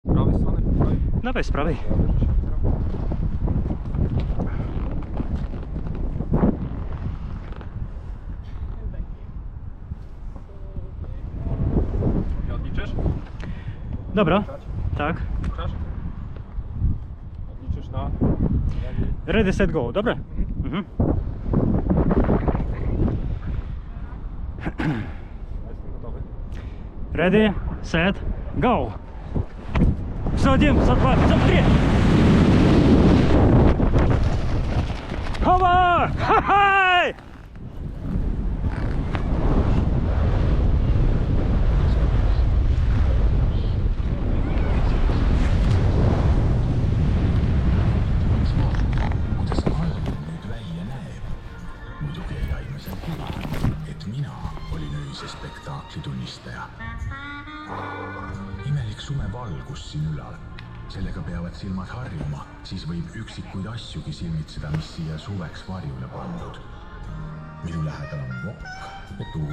Prawej strony? Prawej? Dawaj z prawej. Nie odliczysz? Dobra, tak. Odliczasz? Odliczysz na... Ready, set, go. Dobra. Mhm. Jestem gotowy. Ready, set, go. 101, 102, 103. Cover! Hi! Kuidas album nüüd välja näeb? Muidugi ei aima seal kuulda, et mina olin öise spektaakli tunnistaja. Imelik sumevalgus siin ülal. Sellega peavad silmad harjuma, siis võib üksikuid asjugi silmitseda, mis siia suveks varjule pandud. Minu lähedal on vokk ja tuul.